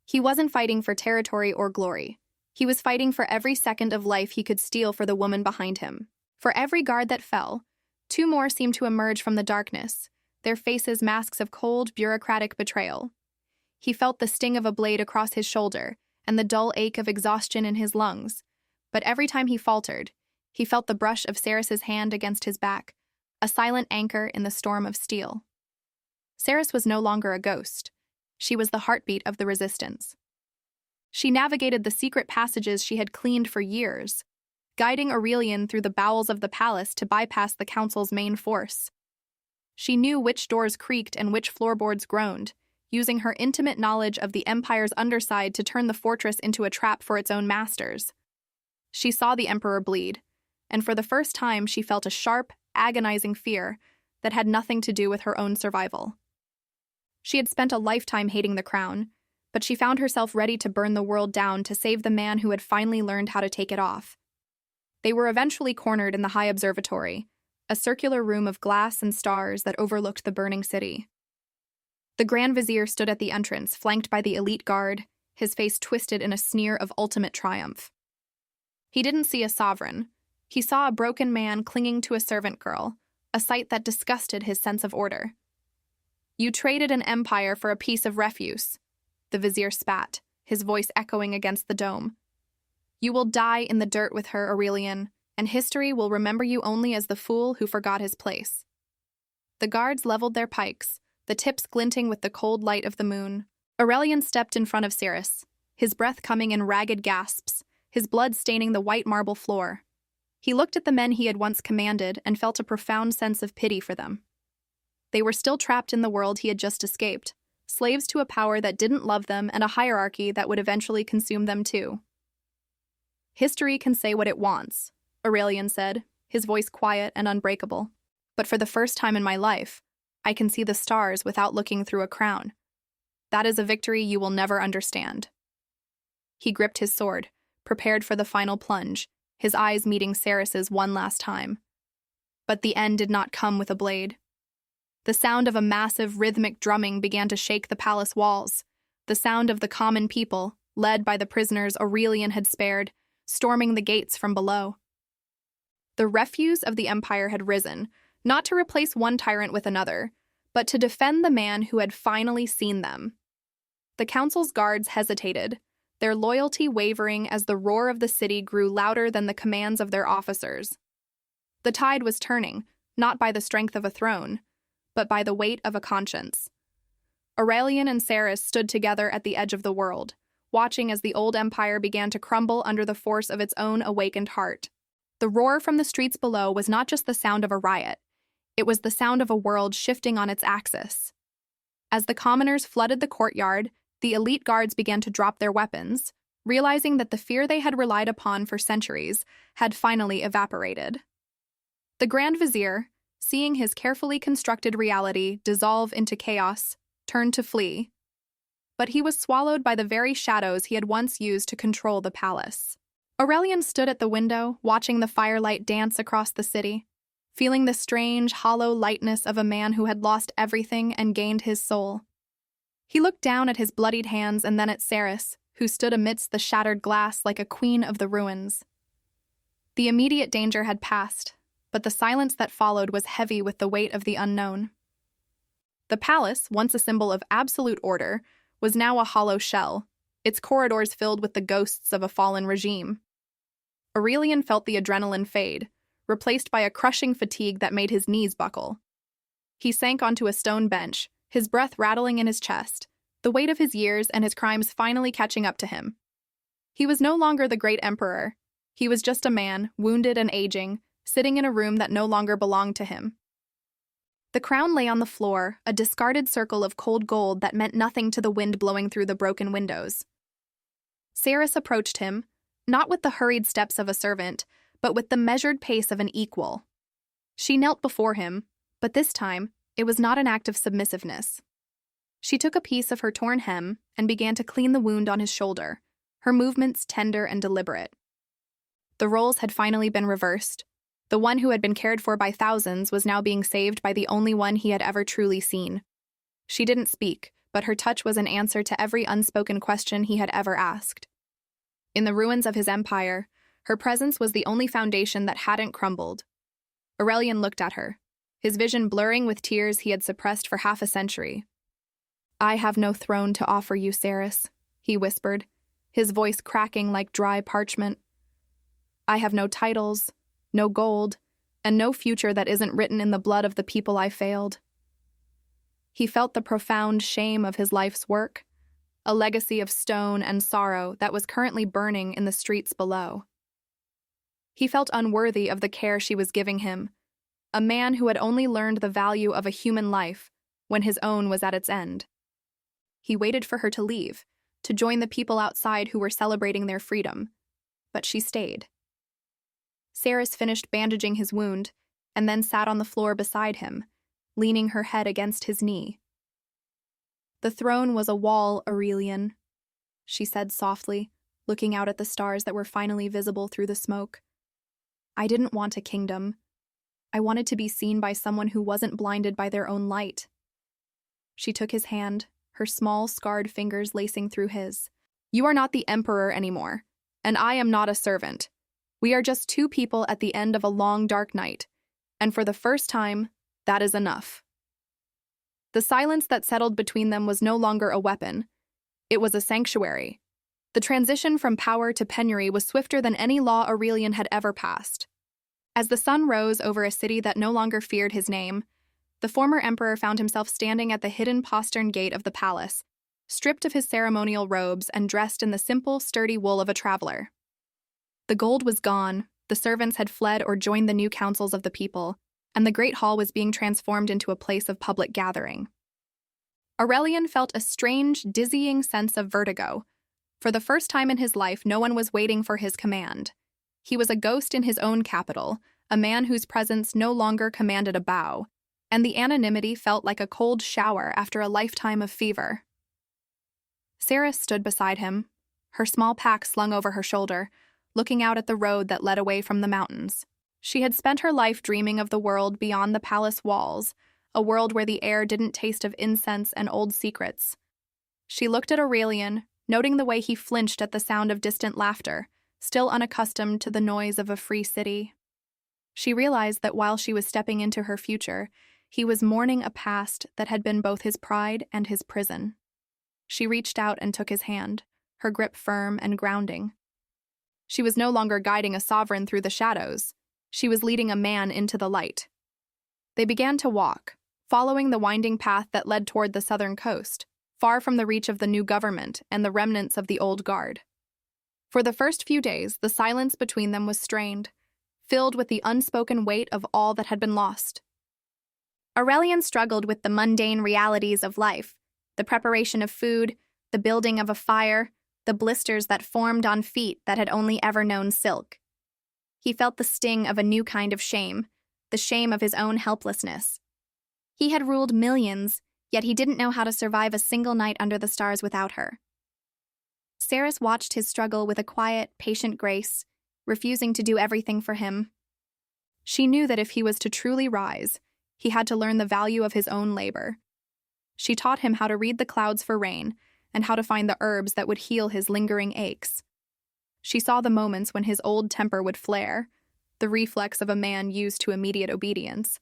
He wasn't fighting for territory or glory. He was fighting for every second of life he could steal for the woman behind him. For every guard that fell, 2 more seemed to emerge from the darkness, their faces masks of cold, bureaucratic betrayal. He felt the sting of a blade across his shoulder and the dull ache of exhaustion in his lungs. But every time he faltered, he felt the brush of Seris's hand against his back, a silent anchor in the storm of steel. Seris was no longer a ghost. She was the heartbeat of the resistance. She navigated the secret passages she had cleaned for years, guiding Aurelian through the bowels of the palace to bypass the council's main force. She knew which doors creaked and which floorboards groaned, using her intimate knowledge of the Empire's underside to turn the fortress into a trap for its own masters. She saw the Emperor bleed, and for the first time she felt a sharp, agonizing fear that had nothing to do with her own survival. She had spent a lifetime hating the crown, but she found herself ready to burn the world down to save the man who had finally learned how to take it off. They were eventually cornered in the High Observatory, a circular room of glass and stars that overlooked the burning city. The Grand Vizier stood at the entrance, flanked by the elite guard, his face twisted in a sneer of ultimate triumph. He didn't see a sovereign. He saw a broken man clinging to a servant girl, a sight that disgusted his sense of order. "You traded an empire for a piece of refuse," the Vizier spat, his voice echoing against the dome. "You will die in the dirt with her, Aurelian, and history will remember you only as the fool who forgot his place." The guards leveled their pikes, the tips glinting with the cold light of the moon. Aurelian stepped in front of Seris, his breath coming in ragged gasps, his blood staining the white marble floor. He looked at the men he had once commanded and felt a profound sense of pity for them. They were still trapped in the world he had just escaped, slaves to a power that didn't love them and a hierarchy that would eventually consume them too. History can say what it wants, Aurelian said, his voice quiet and unbreakable. But for the first time in my life, I can see the stars without looking through a crown. That is a victory you will never understand. He gripped his sword, prepared for the final plunge, his eyes meeting Seris's one last time. But the end did not come with a blade. The sound of a massive rhythmic drumming began to shake the palace walls, the sound of the common people, led by the prisoners Aurelian had spared, storming the gates from below. The refuse of the empire had risen, not to replace one tyrant with another, but to defend the man who had finally seen them. The council's guards hesitated, their loyalty wavering as the roar of the city grew louder than the commands of their officers. The tide was turning, not by the strength of a throne, but by the weight of a conscience. Aurelian and Seris stood together at the edge of the world, watching as the old empire began to crumble under the force of its own awakened heart. The roar from the streets below was not just the sound of a riot, it was the sound of a world shifting on its axis. As the commoners flooded the courtyard, the elite guards began to drop their weapons, realizing that the fear they had relied upon for centuries had finally evaporated. The Grand Vizier, seeing his carefully constructed reality dissolve into chaos, turned to flee. But he was swallowed by the very shadows he had once used to control the palace. Aurelian stood at the window, watching the firelight dance across the city, feeling the strange, hollow lightness of a man who had lost everything and gained his soul. He looked down at his bloodied hands and then at Seris, who stood amidst the shattered glass like a queen of the ruins. The immediate danger had passed, but the silence that followed was heavy with the weight of the unknown. The palace, once a symbol of absolute order, was now a hollow shell, its corridors filled with the ghosts of a fallen regime. Aurelian felt the adrenaline fade, replaced by a crushing fatigue that made his knees buckle. He sank onto a stone bench, his breath rattling in his chest, the weight of his years and his crimes finally catching up to him. He was no longer the great emperor. He was just a man, wounded and aging, sitting in a room that no longer belonged to him. The crown lay on the floor, a discarded circle of cold gold that meant nothing to the wind blowing through the broken windows. Seris approached him, not with the hurried steps of a servant, but with the measured pace of an equal. She knelt before him, but this time, it was not an act of submissiveness. She took a piece of her torn hem and began to clean the wound on his shoulder, her movements tender and deliberate. The roles had finally been reversed. The one who had been cared for by thousands was now being saved by the only one he had ever truly seen. She didn't speak, but her touch was an answer to every unspoken question he had ever asked. In the ruins of his empire, her presence was the only foundation that hadn't crumbled. Aurelian looked at her, his vision blurring with tears he had suppressed for half a century. "I have no throne to offer you, Seris," he whispered, his voice cracking like dry parchment. "I have no titles, no gold, and no future that isn't written in the blood of the people I failed." He felt the profound shame of his life's work, a legacy of stone and sorrow that was currently burning in the streets below. He felt unworthy of the care she was giving him, a man who had only learned the value of a human life when his own was at its end. He waited for her to leave, to join the people outside who were celebrating their freedom, but she stayed. Seris finished bandaging his wound and then sat on the floor beside him, leaning her head against his knee. "The throne was a wall, Aurelian," she said softly, looking out at the stars that were finally visible through the smoke. "I didn't want a kingdom. I wanted to be seen by someone who wasn't blinded by their own light." She took his hand, her small, scarred fingers lacing through his. "You are not the emperor anymore, and I am not a servant. We are just two people at the end of a long, dark night, and for the first time, that is enough." The silence that settled between them was no longer a weapon. It was a sanctuary. The transition from power to penury was swifter than any law Aurelian had ever passed. As the sun rose over a city that no longer feared his name, the former emperor found himself standing at the hidden postern gate of the palace, stripped of his ceremonial robes and dressed in the simple, sturdy wool of a traveler. The gold was gone, the servants had fled or joined the new councils of the people, and the great hall was being transformed into a place of public gathering. Aurelian felt a strange, dizzying sense of vertigo. For the first time in his life, no one was waiting for his command. He was a ghost in his own capital, a man whose presence no longer commanded a bow, and the anonymity felt like a cold shower after a lifetime of fever. Seris stood beside him, her small pack slung over her shoulder, looking out at the road that led away from the mountains. She had spent her life dreaming of the world beyond the palace walls, a world where the air didn't taste of incense and old secrets. She looked at Aurelian, noting the way he flinched at the sound of distant laughter, still unaccustomed to the noise of a free city. She realized that while she was stepping into her future, he was mourning a past that had been both his pride and his prison. She reached out and took his hand, her grip firm and grounding. She was no longer guiding a sovereign through the shadows. She was leading a man into the light. They began to walk, following the winding path that led toward the southern coast, far from the reach of the new government and the remnants of the old guard. For the first few days, the silence between them was strained, filled with the unspoken weight of all that had been lost. Aurelian struggled with the mundane realities of life, the preparation of food, the building of a fire, the blisters that formed on feet that had only ever known silk. He felt the sting of a new kind of shame, the shame of his own helplessness. He had ruled millions, yet he didn't know how to survive a single night under the stars without her. Seris watched his struggle with a quiet, patient grace, refusing to do everything for him. She knew that if he was to truly rise, he had to learn the value of his own labor. She taught him how to read the clouds for rain and how to find the herbs that would heal his lingering aches. She saw the moments when his old temper would flare, the reflex of a man used to immediate obedience.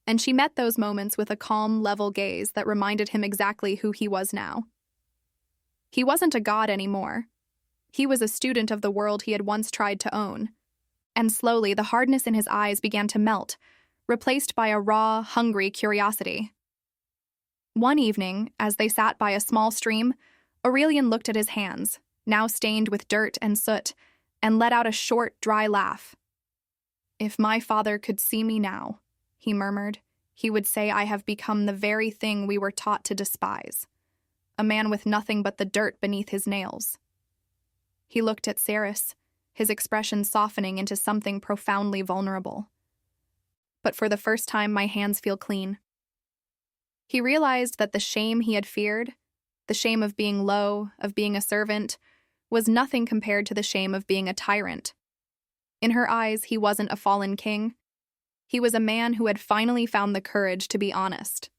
And she met those moments with a calm, level gaze that reminded him exactly who he was now. He wasn't a god anymore. He was a student of the world he had once tried to own. And slowly, the hardness in his eyes began to melt, replaced by a raw, hungry curiosity. One evening, as they sat by a small stream, Aurelian looked at his hands, now stained with dirt and soot, and let out a short, dry laugh. "If my father could see me now," he murmured, "he would say I have become the very thing we were taught to despise. A man with nothing but the dirt beneath his nails." He looked at Seris, his expression softening into something profoundly vulnerable. "But for the first time, my hands feel clean." He realized that the shame he had feared, the shame of being low, of being a servant, was nothing compared to the shame of being a tyrant. In her eyes, he wasn't a fallen king. He was a man who had finally found the courage to be honest.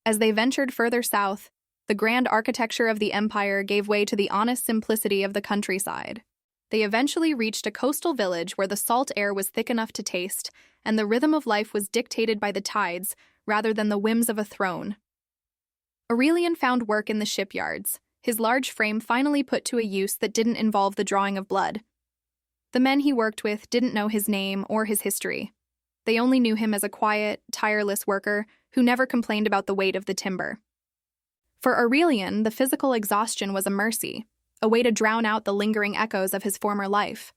As they ventured further south, the grand architecture of the empire gave way to the honest simplicity of the countryside. They eventually reached a coastal village where the salt air was thick enough to taste, and the rhythm of life was dictated by the tides rather than the whims of a throne. Aurelian found work in the shipyards, his large frame finally put to a use that didn't involve the drawing of blood. The men he worked with didn't know his name or his history. They only knew him as a quiet, tireless worker who never complained about the weight of the timber. For Aurelian, the physical exhaustion was a mercy, a way to drown out the lingering echoes of his former life.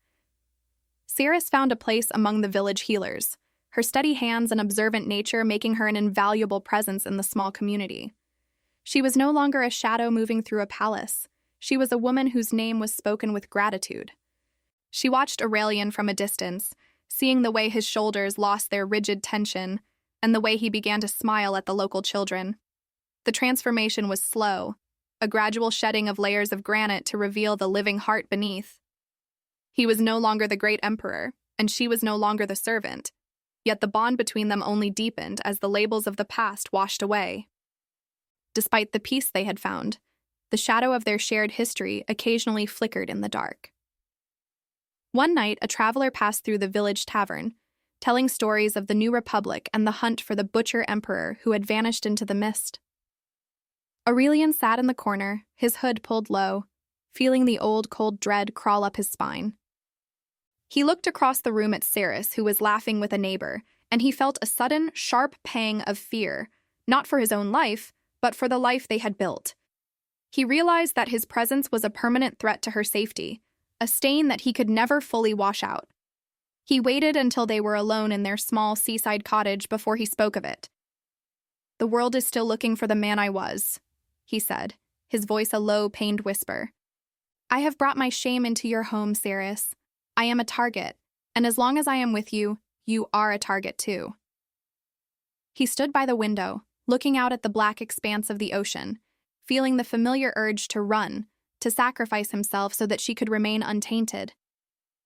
Seris found a place among the village healers, her steady hands and observant nature making her an invaluable presence in the small community. She was no longer a shadow moving through a palace. She was a woman whose name was spoken with gratitude. She watched Aurelian from a distance, seeing the way his shoulders lost their rigid tension and the way he began to smile at the local children. The transformation was slow, a gradual shedding of layers of granite to reveal the living heart beneath. He was no longer the great emperor, and she was no longer the servant, yet the bond between them only deepened as the labels of the past washed away. Despite the peace they had found, the shadow of their shared history occasionally flickered in the dark. One night, a traveler passed through the village tavern, telling stories of the new republic and the hunt for the butcher emperor who had vanished into the mist. Aurelian sat in the corner, his hood pulled low, feeling the old cold dread crawl up his spine. He looked across the room at Seris, who was laughing with a neighbor, and he felt a sudden, sharp pang of fear, not for his own life, but for the life they had built. He realized that his presence was a permanent threat to her safety, a stain that he could never fully wash out. He waited until they were alone in their small seaside cottage before he spoke of it. The world is still looking for the man I was, he said, his voice a low, pained whisper. I have brought my shame into your home, Seris. I am a target, and as long as I am with you, you are a target too. He stood by the window, looking out at the black expanse of the ocean, feeling the familiar urge to run, to sacrifice himself so that she could remain untainted.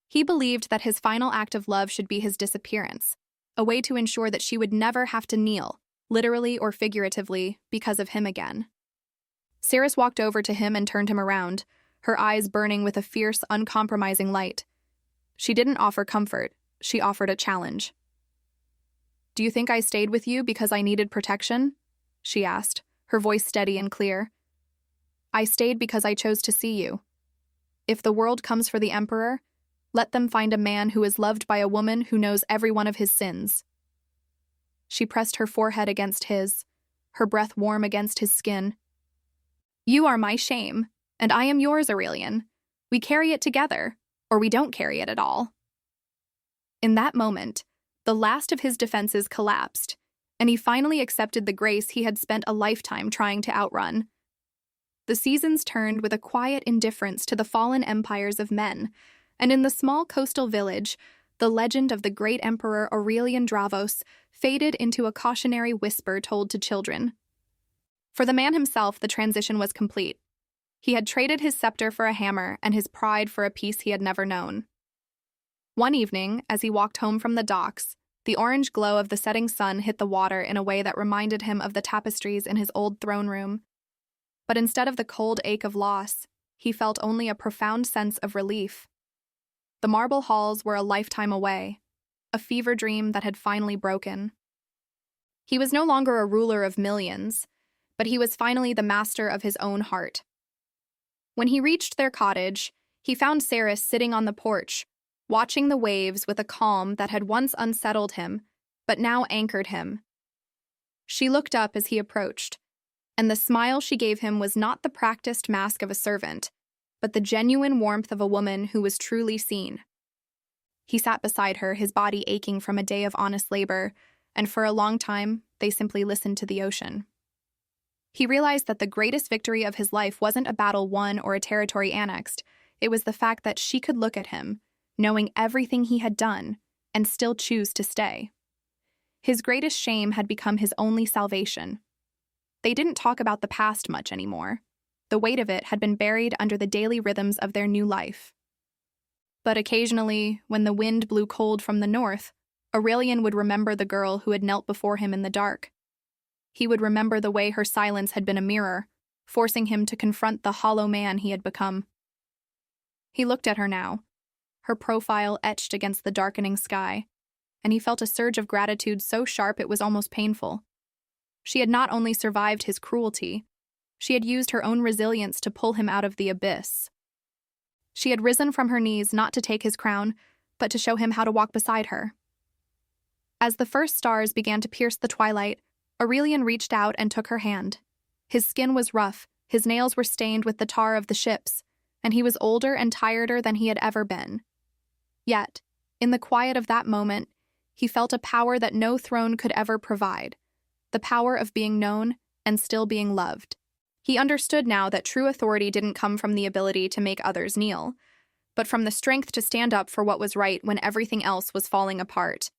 He believed that his final act of love should be his disappearance, a way to ensure that she would never have to kneel, literally or figuratively, because of him again. Seris walked over to him and turned him around, her eyes burning with a fierce, uncompromising light. She didn't offer comfort, she offered a challenge. Do you think I stayed with you because I needed protection? She asked, her voice steady and clear. I stayed because I chose to see you. If the world comes for the Emperor, let them find a man who is loved by a woman who knows every one of his sins. She pressed her forehead against his, her breath warm against his skin. You are my shame, and I am yours, Aurelian. We carry it together, or we don't carry it at all. In that moment, the last of his defenses collapsed, and he finally accepted the grace he had spent a lifetime trying to outrun. The seasons turned with a quiet indifference to the fallen empires of men, and in the small coastal village, the legend of the great Emperor Aurelian Dravos faded into a cautionary whisper told to children. For the man himself, the transition was complete. He had traded his scepter for a hammer and his pride for a peace he had never known. One evening, as he walked home from the docks, the orange glow of the setting sun hit the water in a way that reminded him of the tapestries in his old throne room. But instead of the cold ache of loss, he felt only a profound sense of relief. The marble halls were a lifetime away, a fever dream that had finally broken. He was no longer a ruler of millions, but he was finally the master of his own heart. When he reached their cottage, he found Seris sitting on the porch, watching the waves with a calm that had once unsettled him, but now anchored him. She looked up as he approached, and the smile she gave him was not the practiced mask of a servant, but the genuine warmth of a woman who was truly seen. He sat beside her, his body aching from a day of honest labor, and for a long time, they simply listened to the ocean. He realized that the greatest victory of his life wasn't a battle won or a territory annexed. It was the fact that she could look at him, knowing everything he had done, and still choose to stay. His greatest shame had become his only salvation. They didn't talk about the past much anymore. The weight of it had been buried under the daily rhythms of their new life. But occasionally, when the wind blew cold from the north, Aurelian would remember the girl who had knelt before him in the dark. He would remember the way her silence had been a mirror, forcing him to confront the hollow man he had become. He looked at her now, her profile etched against the darkening sky, and he felt a surge of gratitude so sharp it was almost painful. She had not only survived his cruelty, she had used her own resilience to pull him out of the abyss. She had risen from her knees not to take his crown, but to show him how to walk beside her. As the first stars began to pierce the twilight, Aurelian reached out and took her hand. His skin was rough, his nails were stained with the tar of the ships, and he was older and tireder than he had ever been. Yet, in the quiet of that moment, he felt a power that no throne could ever provide, the power of being known and still being loved. He understood now that true authority didn't come from the ability to make others kneel, but from the strength to stand up for what was right when everything else was falling apart.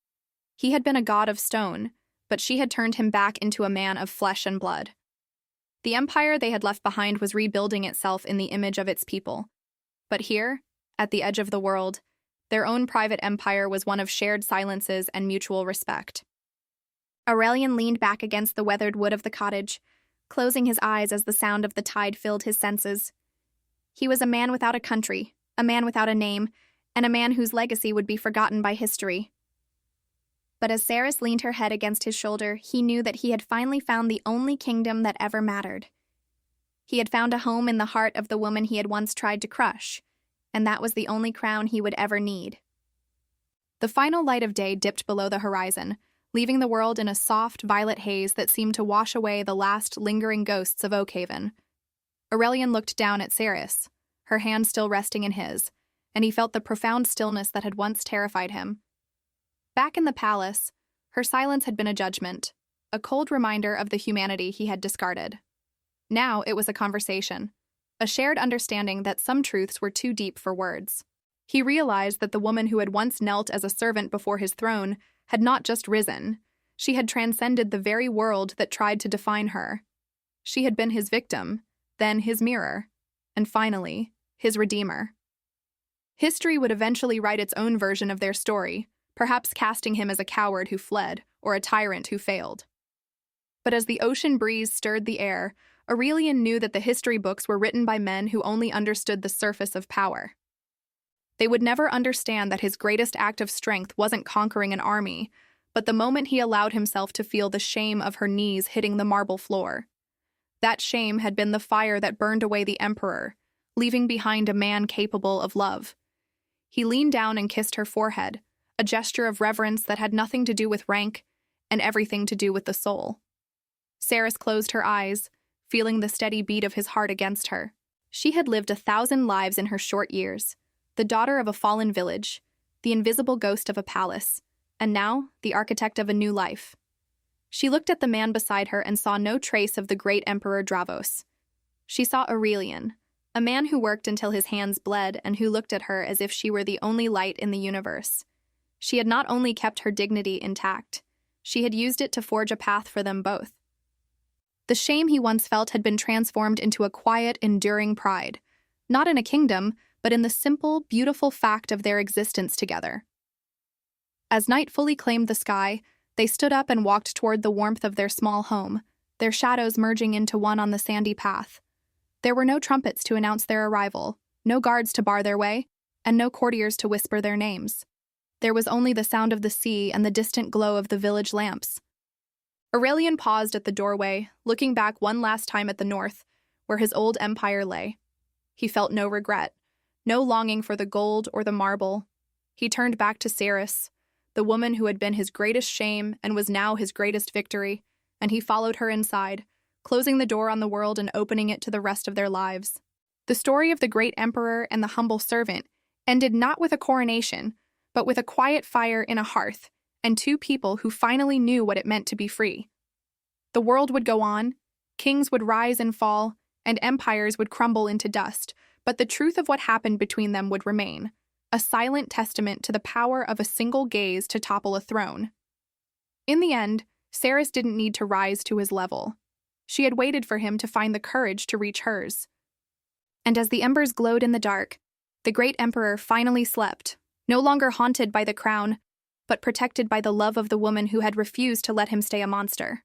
He had been a god of stone, but she had turned him back into a man of flesh and blood. The empire they had left behind was rebuilding itself in the image of its people. But here, at the edge of the world, their own private empire was one of shared silences and mutual respect. Aurelian leaned back against the weathered wood of the cottage, closing his eyes as the sound of the tide filled his senses. He was a man without a country, a man without a name, and a man whose legacy would be forgotten by history. But as Seris leaned her head against his shoulder, he knew that he had finally found the only kingdom that ever mattered. He had found a home in the heart of the woman he had once tried to crush, and that was the only crown he would ever need. The final light of day dipped below the horizon, leaving the world in a soft, violet haze that seemed to wash away the last lingering ghosts of Oakhaven. Aurelian looked down at Seris, her hand still resting in his, and he felt the profound stillness that had once terrified him. Back in the palace, her silence had been a judgment, a cold reminder of the humanity he had discarded. Now it was a conversation, a shared understanding that some truths were too deep for words. He realized that the woman who had once knelt as a servant before his throne had not just risen, she had transcended the very world that tried to define her. She had been his victim, then his mirror, and finally, his redeemer. History would eventually write its own version of their story, perhaps casting him as a coward who fled or a tyrant who failed. But as the ocean breeze stirred the air, Aurelian knew that the history books were written by men who only understood the surface of power. They would never understand that his greatest act of strength wasn't conquering an army, but the moment he allowed himself to feel the shame of her knees hitting the marble floor. That shame had been the fire that burned away the emperor, leaving behind a man capable of love. He leaned down and kissed her forehead, a gesture of reverence that had nothing to do with rank and everything to do with the soul. Seris closed her eyes, feeling the steady beat of his heart against her. She had lived 1,000 lives in her short years, the daughter of a fallen village, the invisible ghost of a palace, and now the architect of a new life. She looked at the man beside her and saw no trace of the great Emperor Dravos. She saw Aurelian, a man who worked until his hands bled and who looked at her as if she were the only light in the universe. She had not only kept her dignity intact, she had used it to forge a path for them both. The shame he once felt had been transformed into a quiet, enduring pride, not in a kingdom, but in the simple, beautiful fact of their existence together. As night fully claimed the sky, they stood up and walked toward the warmth of their small home, their shadows merging into one on the sandy path. There were no trumpets to announce their arrival, no guards to bar their way, and no courtiers to whisper their names. There was only the sound of the sea and the distant glow of the village lamps. Aurelian paused at the doorway, looking back one last time at the north, where his old empire lay. He felt no regret, no longing for the gold or the marble. He turned back to Seris, the woman who had been his greatest shame and was now his greatest victory, and he followed her inside, closing the door on the world and opening it to the rest of their lives. The story of the great emperor and the humble servant ended not with a coronation, but with a quiet fire in a hearth, and two people who finally knew what it meant to be free. The world would go on, kings would rise and fall, and empires would crumble into dust, but the truth of what happened between them would remain, a silent testament to the power of a single gaze to topple a throne. In the end, Seris didn't need to rise to his level. She had waited for him to find the courage to reach hers. And as the embers glowed in the dark, the great emperor finally slept, no longer haunted by the crown, but protected by the love of the woman who had refused to let him stay a monster.